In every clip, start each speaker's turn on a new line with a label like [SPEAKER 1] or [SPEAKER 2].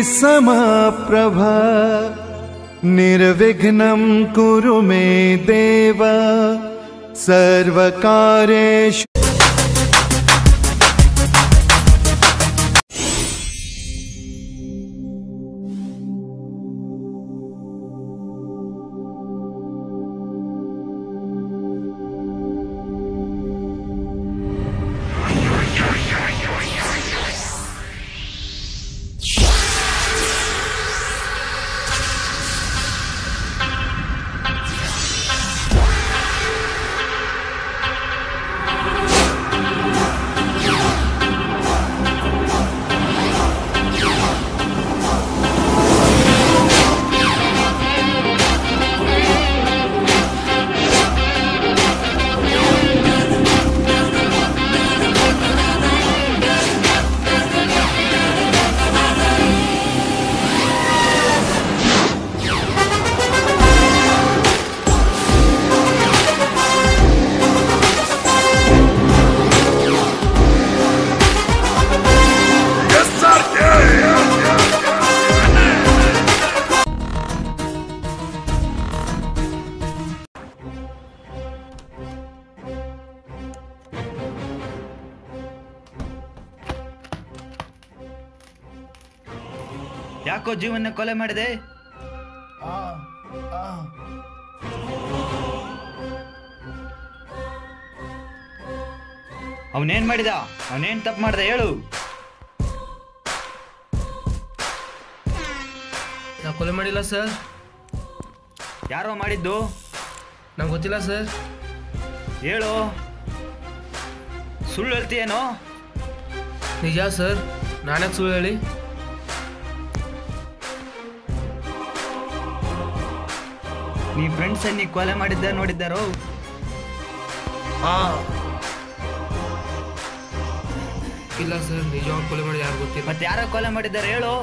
[SPEAKER 1] समप्रभा निर्विघ्नं कुरु मे देव सर्वकार्येषु।
[SPEAKER 2] ಯಾಕೋ ಜೀವನ ಕೊಲೆ ಮಾಡಿದೆ? ಅವನೇನ್ ಮಾಡಿದ? ಅವನೇನ್ ತಪ್ಪು ಮಾಡ್ದ ಹೇಳು.
[SPEAKER 3] ನಾ ಕೊಲೆ ಮಾಡಿಲ್ಲ ಸರ್.
[SPEAKER 2] ಯಾರೋ ಮಾಡಿದ್ದು?
[SPEAKER 3] ನಂಗೆ ಗೊತ್ತಿಲ್ಲ ಸರ್.
[SPEAKER 2] ಹೇಳು, ಸುಳ್ಳು ಹೇಳ್ತೀಯೇನೋ?
[SPEAKER 3] ನಿಜ ಸರ್, ನಾನ್ಯಾಕೆ ಸುಳ್ಳು ಹೇಳಿ?
[SPEAKER 2] ನೀ ಫ್ರೆಂಡ್ಸ್ ನೀ ಕೊಲೆ ಮಾಡಿದ್ದ ನೋಡಿದ್ದಾರೋ?
[SPEAKER 3] ಇಲ್ಲ ಸರ್, ನಿಜವಾಗಿ ಕೊಲೆ ಮಾಡಿ ಯಾರು ಗೊತ್ತಿಲ್ಲ.
[SPEAKER 2] ಮತ್ತೆ ಯಾರೋ ಕೊಲೆ ಮಾಡಿದ್ದಾರೆ ಹೇಳು.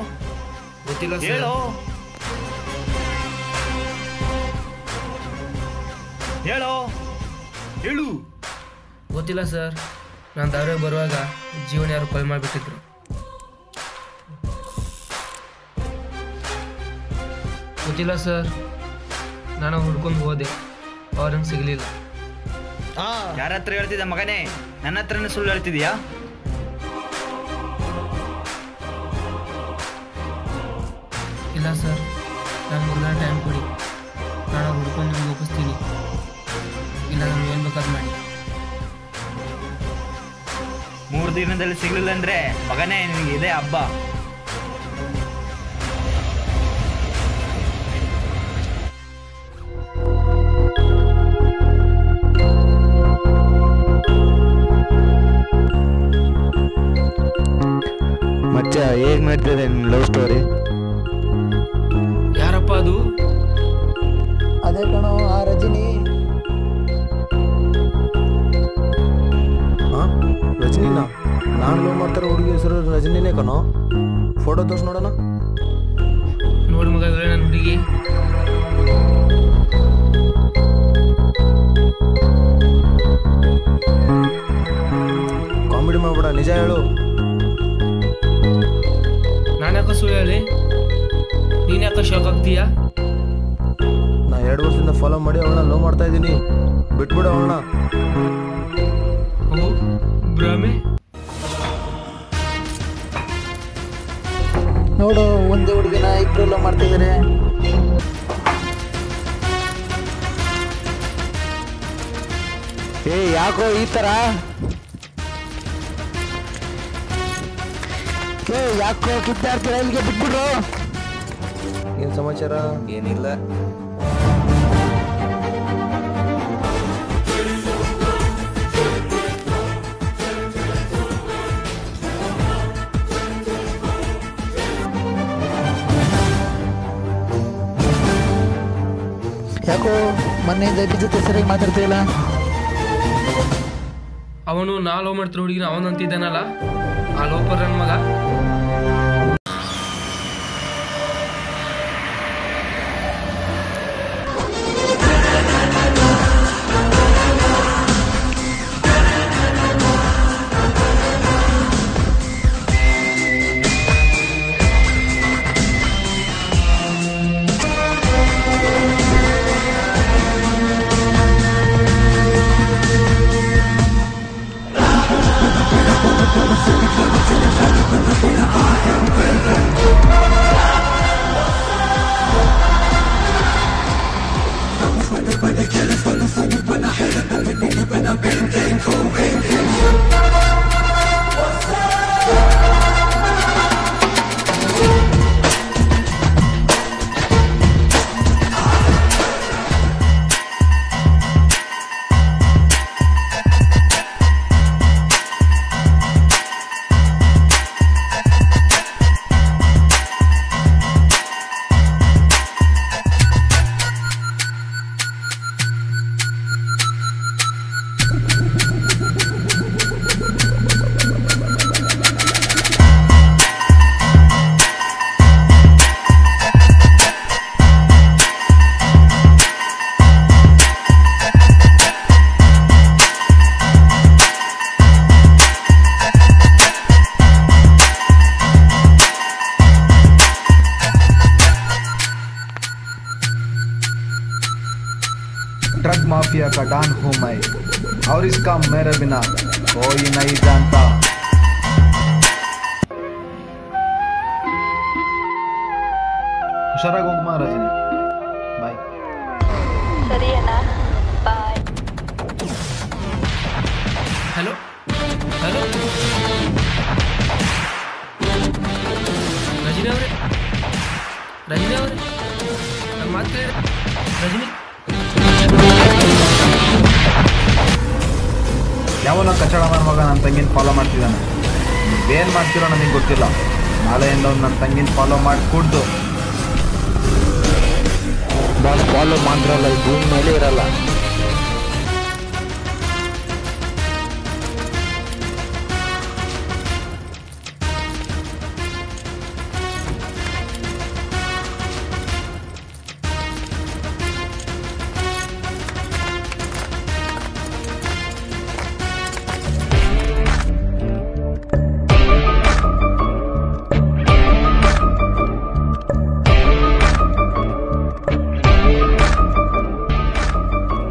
[SPEAKER 3] ಗೊತ್ತಿಲ್ಲ ಸರ್.
[SPEAKER 2] ಹೇಳು ಹೇಳು ಹೇಳು.
[SPEAKER 3] ಗೊತ್ತಿಲ್ಲ ಸರ್. ನಾನು ದಾರಿಗೆ ಬರುವಾಗ ಜೀವನ ಯಾರು ಕೊಲೆ ಮಾಡಿಬಿಟ್ಟಿದ್ರು. ಗೊತ್ತಿಲ್ಲ ಸರ್. ನಾನು ಹುಡ್ಕೊಂಡು ಹೋದೆ, ಅವ್ರಂಗೆ ಸಿಗಲಿಲ್ಲ.
[SPEAKER 2] ಯಾರ ಹತ್ರ ಹೇಳ್ತಿದ್ದ ಮಗನೇ? ನನ್ನ ಹತ್ರನೇ ಸುಳ್ಳು ಹೇಳ್ತಿದ್ಯಾ?
[SPEAKER 3] ಇಲ್ಲ ಸರ್, ನಾನು ಮೊದಲ ಟೈಮ್ ಕೊಡಿ, ನಾನು ಹುಡ್ಕೊಂಡು ನಿಮ್ಗೆ ಒಪ್ಪಿಸ್ತೀನಿ. ಇಲ್ಲ ನಾನು ಏನು ಬೇಕಾದ್ರು ಮಾಡಿ.
[SPEAKER 2] 3 ದಿನದಲ್ಲಿ ಸಿಗ್ಲಿಲ್ಲ ಅಂದ್ರೆ ಮಗನೇ ನಿನಗೆ ಇದೇ ಹಬ್ಬ.
[SPEAKER 4] ಮಚ್ಚ, ಹೇಗ್ ನಡೀತದೆ ನಿನ್ನ ಲವ್ ಸ್ಟೋರಿ?
[SPEAKER 3] ಯಾರಪ್ಪ ಅದು?
[SPEAKER 5] ಅದೇ ಕಣೋ, ಆ ರಜನಿ.
[SPEAKER 4] ರಜನಿನಾ? ನಾನು ಲವ್ ಮಾಡ್ತಾರೋ ಹುಡುಗಿ ಹೆಸರು ರಜನಿನೇ ಕಣೋ. ಫೋಟೋ ತೋರಿಸಿ ನೋಡೋಣ.
[SPEAKER 3] ನೋಡಿ ಮಗ, ನನ್ನ ಹುಡುಗಿ.
[SPEAKER 4] ಕಾಮಿಡಿ ಮಾಡ್ಬೇಡ, ನಿಜ ಹೇಳು.
[SPEAKER 3] ನಾನು ಯಾಕೆ ಸುಳ್ಳು ಹೇಳಿ? ನೀನು ಯಾಕೆ ಶಾಕ್ ಆಗ್ತೀಯಾ?
[SPEAKER 4] ನಾ 2 ವರ್ಷದಿಂದ ಫಾಲೋ ಮಾಡಿ ಅವಳನ್ನ ಲವ್ ಮಾಡ್ತಾ ಇದ್ದೀನಿ. ಬಿಟ್ಬಿಡು ಅವಳನ್ನ.
[SPEAKER 3] ಓ ಭ್ರಮೆ.
[SPEAKER 5] ನೋಡು, ಒಂದೇ ಹುಡುಗಿನ ಇಬ್ರು ಲವ್ ಮಾಡ್ತಿದ್ದಾರೆ.
[SPEAKER 4] ಯಾಕೋ ಈ ಥರ? ಯಾಕೋ ಕಿತ್ತಾಡ್ತೀರ? ಇಲ್ಲಿಗೆ ಬಿಟ್ಬಿಡ್ರು. ಏನು ಸಮಾಚಾರ? ಏನಿಲ್ಲ.
[SPEAKER 5] ಯಾಕೋ ಮೊನ್ನೆಯಿಂದ ಅಜ್ಜಿ ಜೊತೆ ಸರಿಯಾಗಿ ಮಾತಾಡ್ತಿಲ್ಲ.
[SPEAKER 3] ಅವನು ನಾ ಲವ್ ಮಾಡ್ತಿರೋ ಹುಡುಗಿನ ಅವನು ಅಂತಿದ್ದಾನಲ್ಲ, ಆ ಲೋಪರ್ ನನ್ನ ಮಗ.
[SPEAKER 1] माफिया का डॉन हूँ मैं और इसका मेरे बिना कोई नहीं जानता। ಹುಷಾರಾಗಿ ಹೋಗ್ಮಾ ರಜನಿ, ಬಾಯ್.
[SPEAKER 6] ಸರಿ ಅಣ್ಣ, ಬಾಯ್.
[SPEAKER 3] ಹಲೋ ಹಲೋ ರಜನಿ ಅವರೇ, ರಜನಿ ಅವರೇ, ನನ್ನ ಮಾತು ಕೇಳಿ. ರಜನಿ
[SPEAKER 1] ಯಾವನ ಕಚಡ ನನ್ನ ಮಗ ನನ್ನ ತಂಗಿನ ಫಾಲೋ ಮಾಡ್ತಿದ್ದಾನೆ. ನೀವೇನು ಮಾಡ್ತಿರೋ ನನಗೆ ಗೊತ್ತಿಲ್ಲ. ನಾಳೆಯಿಂದ ಅವ್ನು ನನ್ನ ತಂಗಿನ ಫಾಲೋ ಮಾಡಿ ಕುಡ್ದು
[SPEAKER 4] ಬಾಸ್ ಫಾಲೋ ಮಾಡಿದ್ರಲ್ಲ, ಈ ಭೂಮಿ ಮೇಲೆ ಇರಲ್ಲ.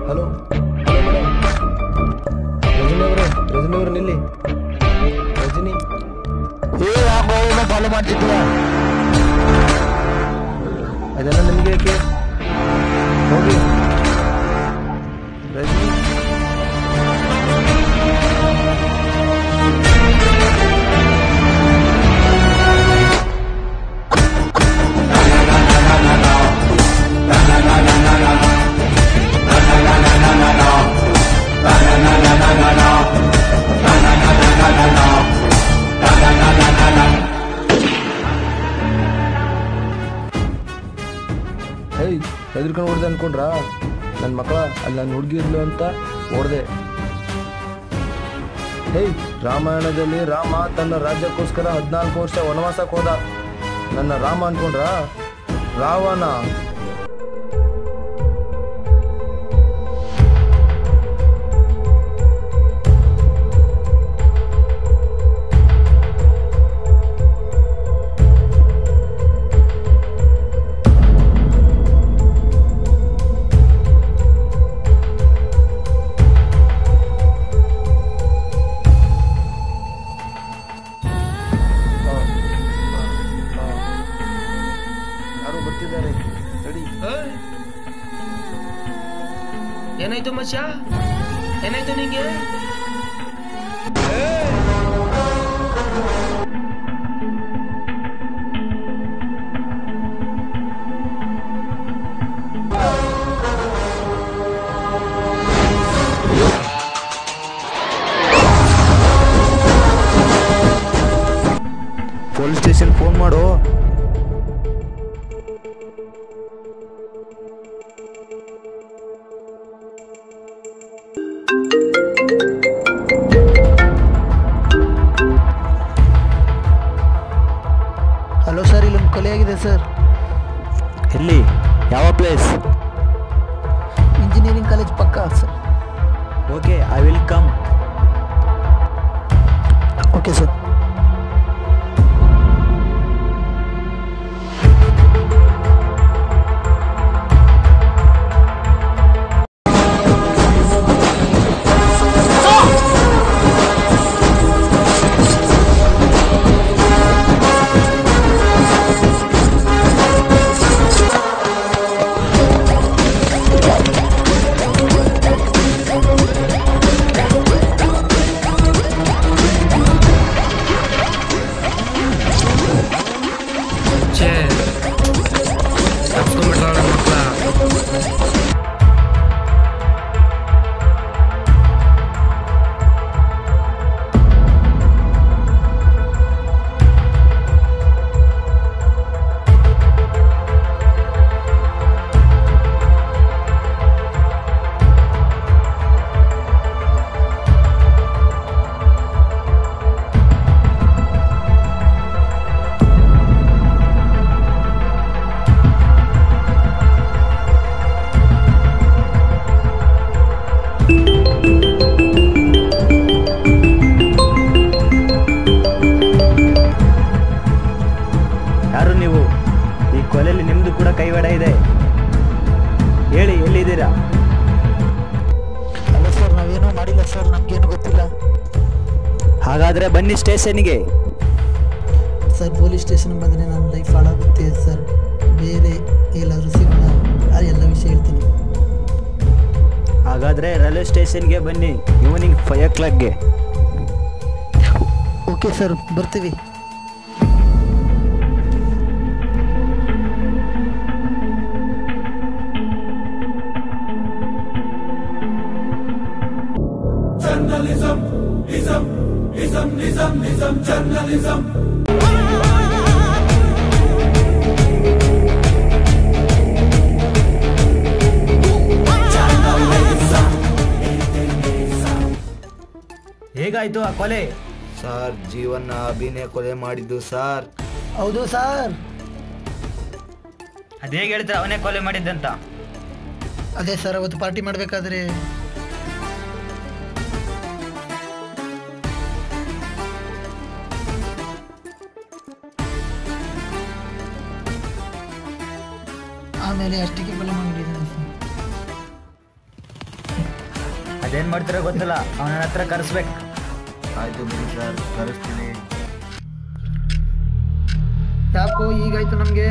[SPEAKER 4] ಹಲೋ ಹಲೋ ಮೇಡಮ್, ರಜನಿ ಅವರೇ, ರಜನಿ ಅವರು ನಿಲ್ಲಿ. ರಜನಿ ಫಾಲೋ ಮಾಡ್ತಿದ್ದೀರ, ಅದೆಲ್ಲ ನಿಮಗೆ ಯಾಕೆ? ಹೋಗಿ ರಜನಿ. ಹೇಯ್, ಹೆದರ್ಕೊಂಡು ಹೊಡೆದೆ ಅನ್ಕೊಂಡ್ರಾ? ನನ್ನ ಮಕ್ಕಳ ಅಲ್ಲಿ ನನ್ನ ಹುಡುಗಿ ಇರ್ಲು ಅಂತ ಹೊಡೆದೆ. ಹೇಯ್, ರಾಮಾಯಣದಲ್ಲಿ ರಾಮ ತನ್ನ ರಾಜ್ಯಕ್ಕೋಸ್ಕರ 14 ವರ್ಷ ವನವಾಸಕ್ಕೆ ಹೋದ. ನನ್ನ ರಾಮ ಅನ್ಕೊಂಡ್ರಾ? ರಾವಣ. ಯಾರು ಬರ್ತಿದ್ದಾರೆ, ರೆಡಿ.
[SPEAKER 3] ಏನಾಯ್ತು ಮಚ್ಚ, ಏನಾಯ್ತು ನಿಂಗೆ?
[SPEAKER 4] ಪೊಲೀಸ್ ಸ್ಟೇಷನ್ ಫೋನ್ ಮಾಡು.
[SPEAKER 5] ಹಲೋ ಸರ್, ಇಲ್ಲೊಂದು ಕೊಲೆ ಆಗಿದೆ ಸರ್.
[SPEAKER 4] ಎಲ್ಲಿ? ಯಾವ ಪ್ಲೇಸ್?
[SPEAKER 5] ಇಂಜಿನಿಯರಿಂಗ್ ಕಾಲೇಜ್ ಪಕ್ಕ sir.
[SPEAKER 4] Okay, I will come.
[SPEAKER 5] Okay sir.
[SPEAKER 4] ಕೊಲೆಯಲ್ಲಿ ನಿಮ್ಮದು ಕೂಡ ಕೈವಾಡ ಇದೆ. ಹೇಳಿ, ಎಲ್ಲಿದ್ದೀರಾ?
[SPEAKER 5] ಇಲ್ಲ ಸರ್, ನಮಗೇನು ಗೊತ್ತಿಲ್ಲ.
[SPEAKER 7] ಹಾಗಾದರೆ ಬನ್ನಿ ಸ್ಟೇಷನ್ಗೆ.
[SPEAKER 5] ಸರ್, ಪೊಲೀಸ್ ಸ್ಟೇಷನ್ ಬಂದರೆ ನನ್ನ ಲೈಫ್ ಹಾಳಾಗುತ್ತೆ ಸರ್. ಬೇರೆ ಎಲ್ಲಾದರೂ ಸಿಗೋಣ, ಎಲ್ಲ ವಿಷಯ ಹೇಳ್ತೀನಿ.
[SPEAKER 7] ಹಾಗಾದರೆ ರೈಲ್ವೆ ಸ್ಟೇಷನ್ಗೆ ಬನ್ನಿ ಈವ್ನಿಂಗ್ 5 o'clockಗೆ.
[SPEAKER 5] ಓಕೆ ಸರ್, ಬರ್ತೀವಿ.
[SPEAKER 2] ಹೇಗಾಯ್ತು ಆ ಕೊಲೆ?
[SPEAKER 4] ಸರ್, ಜೀವನ ಅಭಿನಯ ಕೊಲೆ ಮಾಡಿದ್ದು ಸರ್.
[SPEAKER 5] ಹೌದು ಸರ್.
[SPEAKER 2] ಅದೇಗೆ ಹೇಳ್ತಾರೆ ಅವನೇ ಕೊಲೆ ಮಾಡಿದ್ದಂತ?
[SPEAKER 5] ಅದೇ ಸರ್, ಅವತ್ತು ಪಾರ್ಟಿ ಮಾಡಬೇಕಾದ್ರೆ ಆಮೇಲೆ ಅಷ್ಟಕ್ಕೆ ಕೊಲೆ ಮಾಡಿದ್ದಾನೆ ಸರ್.
[SPEAKER 2] ಅದೇನ್ ಮಾಡ್ತಾರೋ ಗೊತ್ತಿಲ್ಲ, ಅವನ ಹತ್ರ ಕರೆಸ್ಬೇಕು.
[SPEAKER 4] ಆಯ್ತು ಬಿಡಿ ಸರ್, ಕರೆಸ್ತೀನಿ.
[SPEAKER 5] ಯಾಕೋ ಈಗಾಯ್ತು ನಮಗೆ?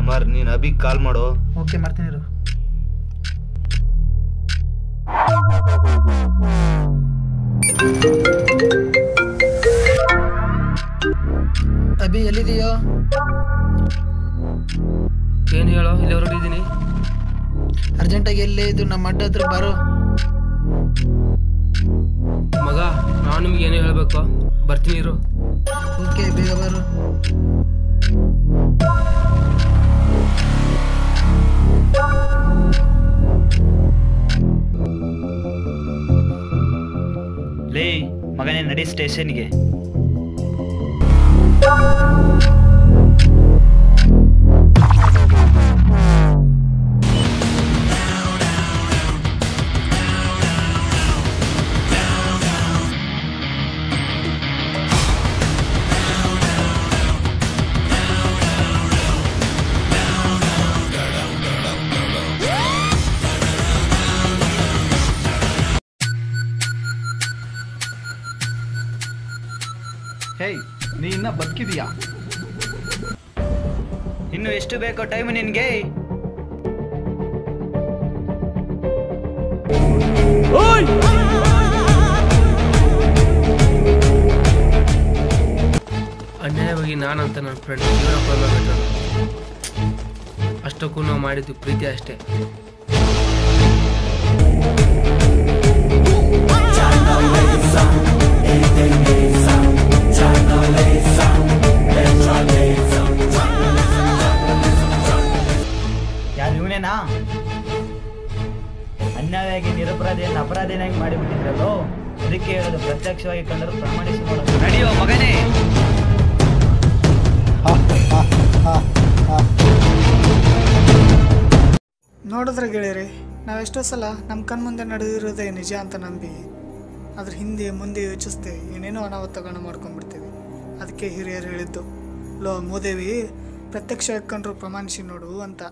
[SPEAKER 4] ಅಮರ್, ನೀನು ಅಭಿಗೆ ಕಾಲ್ ಮಾಡು.
[SPEAKER 5] ಓಕೆ, ಮಾಡ್ತೀನಿ ಇರು. ಅಭಿ ಎಲ್ಲಿದೆಯೋ?
[SPEAKER 3] ಏನು ಹೇಳೋ, ಇಲ್ಲಿ ಹೊರಟಿದ್ದೀನಿ.
[SPEAKER 5] ಅರ್ಜೆಂಟಾಗಿ ಎಲ್ಲೇ ಇದು ನಮ್ಮ ಅಡ್ಡ ಹತ್ರ ಬಾರೋ.
[SPEAKER 3] ಮಗ, ನಾನು ನಿಮ್ಗೆ ಏನು ಹೇಳಬೇಕು, ಬರ್ತೀನಿ ಇರು.
[SPEAKER 5] ಓಕೆ, ಬೇಗ ಬಾರೋ.
[SPEAKER 2] ಲೇ ಮಗನೇ, ನಡಿ ಸ್ಟೇಷನ್ಗೆ.
[SPEAKER 1] ಹೇಯ್, ನೀ ಇನ್ನ ಬದುಕಿದೀಯಾ?
[SPEAKER 2] ಇನ್ನು ಎಷ್ಟು ಬೇಕೋ ಟೈಮ್ ನಿನ್ಗೆ?
[SPEAKER 3] ಅನ್ಯಾಯವಾಗಿ ನಾನಂತ ನನ್ನ ಫ್ರೆಂಡ್ ಜೀವನ ಕೊಡಬೇಕು. ಅಷ್ಟಕ್ಕೂ ನಾವು ಮಾಡಿದ್ದು ಪ್ರೀತಿ ಅಷ್ಟೇ.
[SPEAKER 2] ಯಾರು ಇವನೇನಾ? ಅನ್ಯಾಯವಾಗಿ ನಿರಪರಾಧಿಯನ್ನು ಅಪರಾಧಿನಾಗಿ ಮಾಡಿಬಿಟ್ಟಿದ್ರಲ್ಲೋ, ಅದಕ್ಕೆ ಹೇಳೋದು ಪ್ರತ್ಯಕ್ಷವಾಗಿ ಕಂಡರೂ ಪ್ರಮಾಣಿಸಿ ಮಾಡೋದು. ನಡೆಯೋ ಮಗನೇ.
[SPEAKER 8] ನೋಡಿದ್ರೆ ಗೆಳೆಯರೆ, ನಾವೆಷ್ಟೋ ಸಲ ನಮ್ಮ ಕಣ್ಮುಂದೆ ನಡೆದಿರೋದೇ ನಿಜ ಅಂತ ನಂಬಿ ಅದ್ರ ಹಿಂದೆ ಮುಂದೆ ಯೋಚಿಸ್ದೆ ಏನೇನೋ ಅನಾಹುತಗಳನ್ನ ಮಾಡ್ಕೊಂಡ್ಬಿಡ್ತೀವಿ. ಅದಕ್ಕೆ ಹಿರಿಯರು ಹೇಳಿದ್ದು, ಲೋ ಮೂದೇವಿ, ಪ್ರತ್ಯಕ್ಷ ಕಂಡ್ರು ಪ್ರಮಾಣಿಸಿ ನೋಡು ಅಂತ.